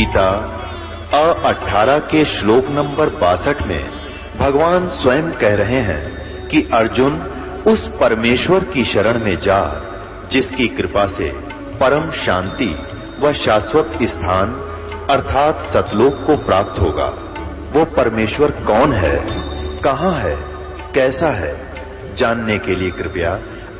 गीता 18 के श्लोक नंबर 62 में भगवान स्वयं कह रहे हैं कि अर्जुन उस परमेश्वर की शरण में जा जिसकी कृपा से परम शांति व शाश्वत स्थान अर्थात सतलोक को प्राप्त होगा। वो परमेश्वर कौन है, कहां है, कैसा है, जानने के लिए कृपया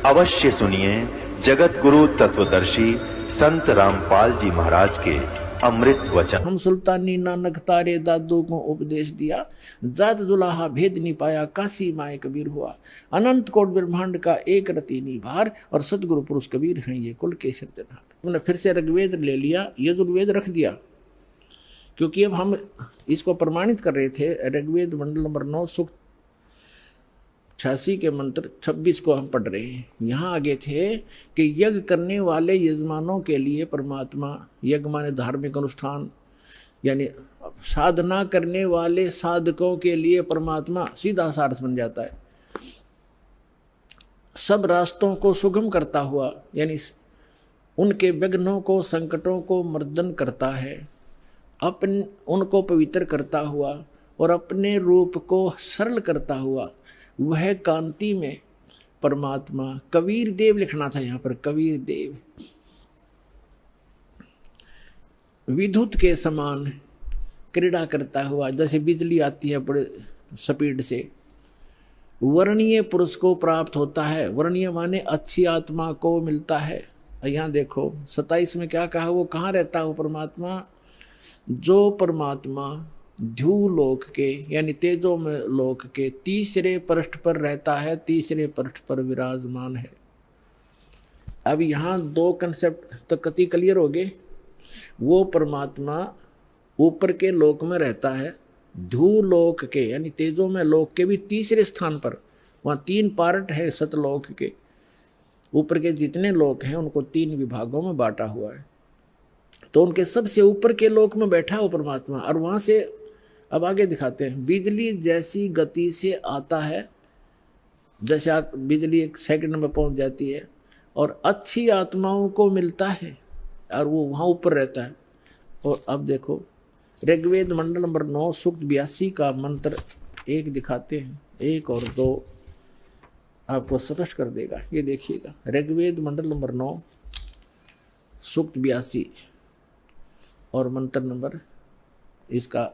अवश्य सुनिए जगत गुरु तत्वदर्शी संत रामपाल जी महाराज के अमृत वचन। हम सुल्तानी नानक तारे दादू को उपदेश दिया, जात जुलाहा भेद नहीं पाया, काशी माए कबीर हुआ। अनंत कोट ब्रह्मांड का एक रति निभार और सतगुरु पुरुष कबीर हैं ये कुल के सिरजनहार। हमने फिर से ऋग्वेद ले लिया, यजुर्वेद रख दिया, क्योंकि अब हम इसको प्रमाणित कर रहे थे। ऋग्वेद मंडल नंबर 9 सूक्त 86 के मंत्र 26 को हम पढ़ रहे हैं। यहाँ आगे थे कि यज्ञ करने वाले यजमानों के लिए परमात्मा, यज्ञ माने धार्मिक अनुष्ठान, यानी साधना करने वाले साधकों के लिए परमात्मा सीधा सारस बन जाता है। सब रास्तों को सुगम करता हुआ, यानी उनके विघ्नों को, संकटों को मर्दन करता है, उनको पवित्र करता हुआ और अपने रूप को सरल करता हुआ वह कांति में परमात्मा कबीर देव लिखना था यहाँ पर। कबीर देव विद्युत के समान क्रीड़ा करता हुआ, जैसे बिजली आती है बड़े स्पीड से, वर्णीय पुरुष को प्राप्त होता है। वर्णीय माने अच्छी आत्मा को मिलता है। यहाँ देखो 27 में क्या कहा, वो कहाँ रहता है वो परमात्मा? जो परमात्मा ध्युलोक के यानी तेजो में लोक के तीसरे पृष्ठ पर रहता है, तीसरे पृष्ठ पर विराजमान है। अब यहाँ दो कंसेप्ट तो कति क्लियर हो गए। वो परमात्मा ऊपर के लोक में रहता है, ध्युलोक के यानी तेजो में लोक के भी तीसरे स्थान पर। वहाँ 3 पार्ट है सतलोक के। ऊपर के जितने लोक हैं उनको 3 विभागों में बांटा हुआ है। तो उनके सबसे ऊपर के लोक में बैठा हो परमात्मा। और वहाँ से अब आगे दिखाते हैं, बिजली जैसी गति से आता है, जैसे बिजली 1 सेकंड में पहुंच जाती है, और अच्छी आत्माओं को मिलता है और वो वहाँ ऊपर रहता है। और अब देखो ऋग्वेद मंडल नंबर 9 सूक्त 82 का मंत्र 1 दिखाते हैं, 1 और 2 आपको स्पष्ट कर देगा। ये देखिएगा, ऋग्वेद मंडल नंबर 9 सूक्त 82 और मंत्र नंबर इसका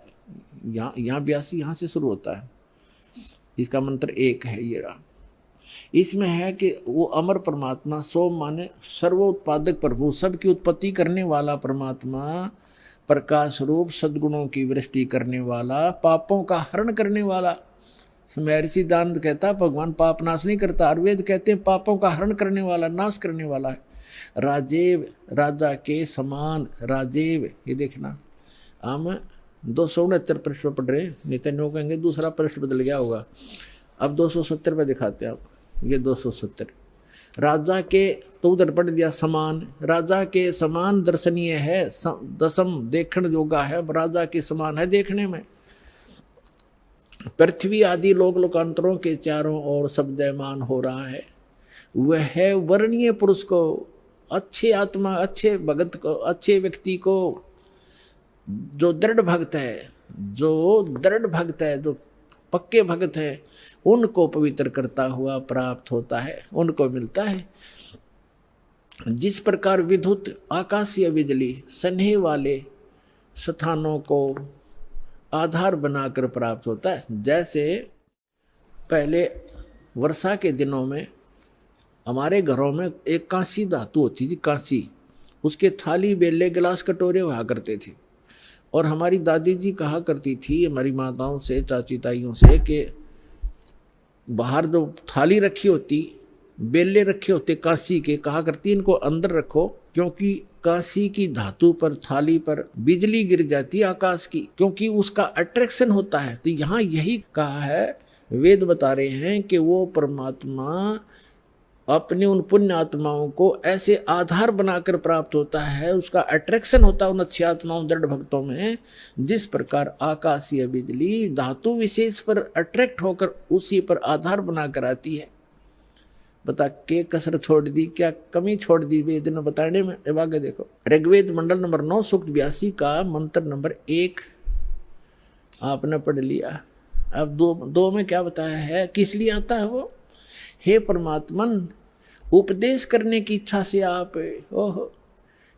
यहाँ 82 यहाँ से शुरू होता है। इसका मंत्र 1 है ये रहा। इसमें है कि वो अमर परमात्मा, सोम माने सर्वोत्पादक प्रभु, सबकी उत्पत्ति करने वाला परमात्मा, प्रकाश रूप सद्गुणों की वृष्टि करने वाला, पापों का हरण करने वाला। महर्षि दानंद कहता भगवान पाप नाश नहीं करता, और वेद कहते हैं पापों का हरण करने वाला, नाश करने वाला है। राजेव, राजा के समान राजेव। ये देखना, हम 269 पृष्ठ पर पढ़ रहे हैं, नितिन लोग कहेंगे दूसरा पृष्ठ बदल गया होगा। अब 270 पे दिखाते हैं आप, ये 270। राजा के तो उधर पढ़ दिया समान, राजा के समान दर्शनीय है, दसम देखण योगा है, राजा के समान है देखने में। पृथ्वी आदि लोक लोकांतरों के चारों ओर शब्दमान हो रहा है। वह वर्णीय पुरुष को, अच्छे आत्मा, अच्छे भगत को, अच्छे व्यक्ति को, जो दृढ़ भक्त है, जो पक्के भक्त है, उनको पवित्र करता हुआ प्राप्त होता है, उनको मिलता है। जिस प्रकार विद्युत आकाशीय बिजली स्नेह वाले स्थानों को आधार बनाकर प्राप्त होता है, जैसे पहले वर्षा के दिनों में हमारे घरों में एक कांसी धातु होती थी, कांसी, उसके थाली बेले गिलास कटोरे हुआ करते थे। और हमारी दादी जी कहा करती थी हमारी माताओं से, चाची ताइयों से, कि बाहर जो थाली रखी होती, बेले रखे होते कांसी के, कहा करती इनको अंदर रखो, क्योंकि कांसी की धातु पर, थाली पर बिजली गिर जाती है आकाश की, क्योंकि उसका अट्रैक्शन होता है। तो यहाँ यही कहा है, वेद बता रहे हैं कि वो परमात्मा अपने उन पुण्य आत्माओं को ऐसे आधार बनाकर प्राप्त होता है, उसका अट्रैक्शन होता है उन अच्छी आत्माओं, दृढ़ भक्तों में। जिस प्रकार आकाशीय बिजली धातु विशेष पर अट्रैक्ट होकर उसी पर आधार बनाकर आती है, बता के कसर छोड़ दी, क्या कमी छोड़ दी वेद ने बताने में। अब आगे देखो, ऋग्वेद मंडल नंबर 9 सूक्त 82 का मंत्र नंबर 1 आपने पढ़ लिया। अब दो में क्या बताया है, किस लिए आता है वो। हे परमात्मन, उपदेश करने की इच्छा से आप, ओहो,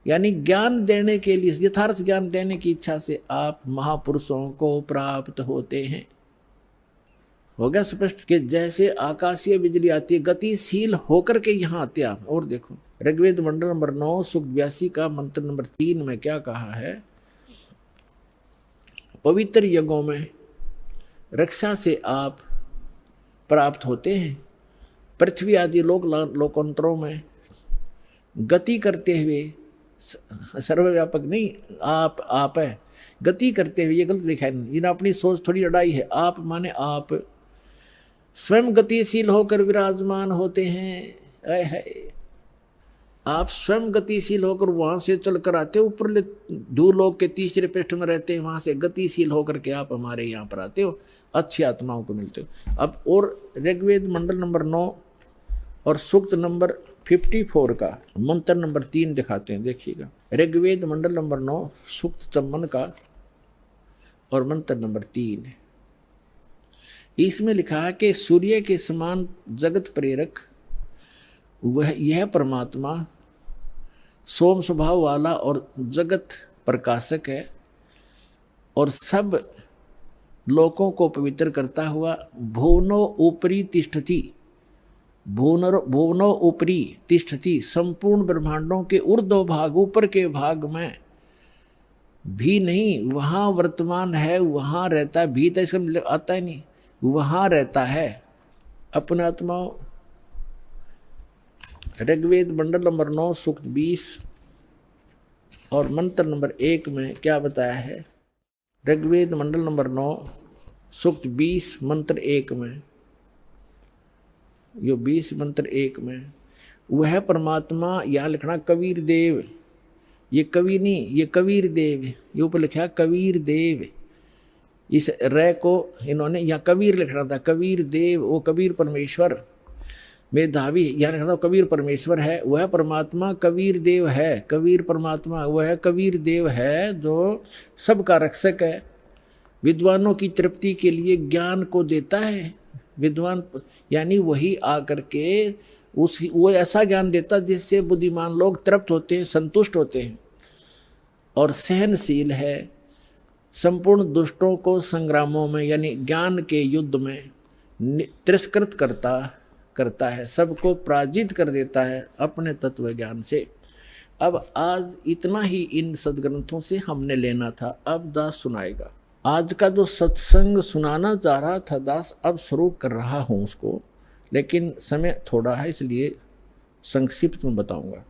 यानी ज्ञान देने के लिए, यथार्थ ज्ञान देने की इच्छा से आप महापुरुषों को प्राप्त होते हैं। हो गया स्पष्ट कि जैसे आकाशीय बिजली आती है गतिशील होकर के यहाँ आते आप। और देखो ऋग्वेद मंडल नंबर 9 सूक्त 82 का मंत्र नंबर 3 में क्या कहा है, पवित्र यज्ञों में रक्षा से आप प्राप्त होते हैं। पृथ्वी आदि लोकांतरों में गति करते हुए, सर्वव्यापक नहीं, आप है, गति करते हुए, ये गलत लिखा है, जिन्हें अपनी सोच थोड़ी अड़ाई है। आप माने आप स्वयं गतिशील होकर विराजमान होते हैं। आप स्वयं गतिशील होकर वहां से चलकर आते हो, ऊपर भूलोक के तीसरे पृष्ठ में रहते हैं, वहां से गतिशील होकर के आप हमारे यहाँ पर आते हो, अच्छी आत्माओं को मिलते हो। अब और ऋग्वेद मंडल नंबर 9 और सूक्त नंबर 54 का मंत्र नंबर 3 दिखाते हैं, देखिएगा। ऋग्वेद मंडल नंबर 9 सूक्त 54 का और मंत्र नंबर 3, इसमें लिखा है कि सूर्य के समान जगत प्रेरक वह यह परमात्मा सोम स्वभाव वाला और जगत प्रकाशक है, और सब लोकों को पवित्र करता हुआ भुवनो ऊपरी तिष्ठति, भुवनो ऊपरी तिष्ठति, संपूर्ण ब्रह्मांडों के ऊर्ध्व भाग, ऊपर के भाग में भी नहीं, वहाँ वर्तमान है, वहाँ रहता है, भी तो इसमें आता ही नहीं, वहाँ रहता है अपने आत्माओं। ऋग्वेद मंडल नंबर 9 सूक्त 20 और मंत्र नंबर 1 में क्या बताया है, ऋग्वेद मंडल नंबर 9 सूक्त 20 मंत्र 1 में, यो 20 मंत्र 1 में वह परमात्मा, यहाँ लिखना कबीर देव, ये कवि नहीं, ये कबीर देव, ये ऊपर लिखा कबीर देव, इस रे को इन्होंने यहाँ कबीर लिखना था, कबीर देव, वो कबीर परमेश्वर मेधावी, यहाँ लिखना था कबीर परमेश्वर है, वह परमात्मा कबीर देव है, कबीर परमात्मा वह कबीर देव है जो सबका रक्षक है, विद्वानों की तृप्ति के लिए ज्ञान को देता है। विद्वान यानी वही आकर के वो ऐसा ज्ञान देता जिससे बुद्धिमान लोग तृप्त होते हैं, संतुष्ट होते हैं, और सहनशील है, संपूर्ण दुष्टों को संग्रामों में यानी ज्ञान के युद्ध में तिरस्कृत करता है, सबको पराजित कर देता है अपने तत्व ज्ञान से। अब आज इतना ही इन सदग्रंथों से हमने लेना था। अब दास सुनाएगा। आज का जो सत्संग सुनाना चाह रहा था दास, अब शुरू कर रहा हूँ उसको, लेकिन समय थोड़ा है इसलिए संक्षिप्त में बताऊंगा।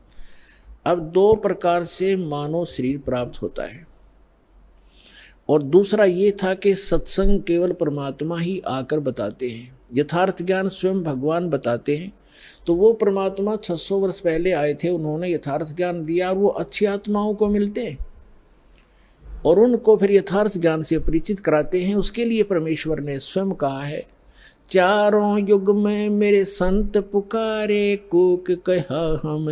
अब 2 प्रकार से मानव शरीर प्राप्त होता है, और दूसरा ये था कि सत्संग केवल परमात्मा ही आकर बताते हैं, यथार्थ ज्ञान स्वयं भगवान बताते हैं। तो वो परमात्मा 600 वर्ष पहले आए थे, उन्होंने यथार्थ ज्ञान दिया, और वो अच्छी आत्माओं को मिलते हैं और उनको फिर यथार्थ ज्ञान से परिचित कराते हैं। उसके लिए परमेश्वर ने स्वयं कहा है, चारों युग में मेरे संत पुकारे, कूक कहा हम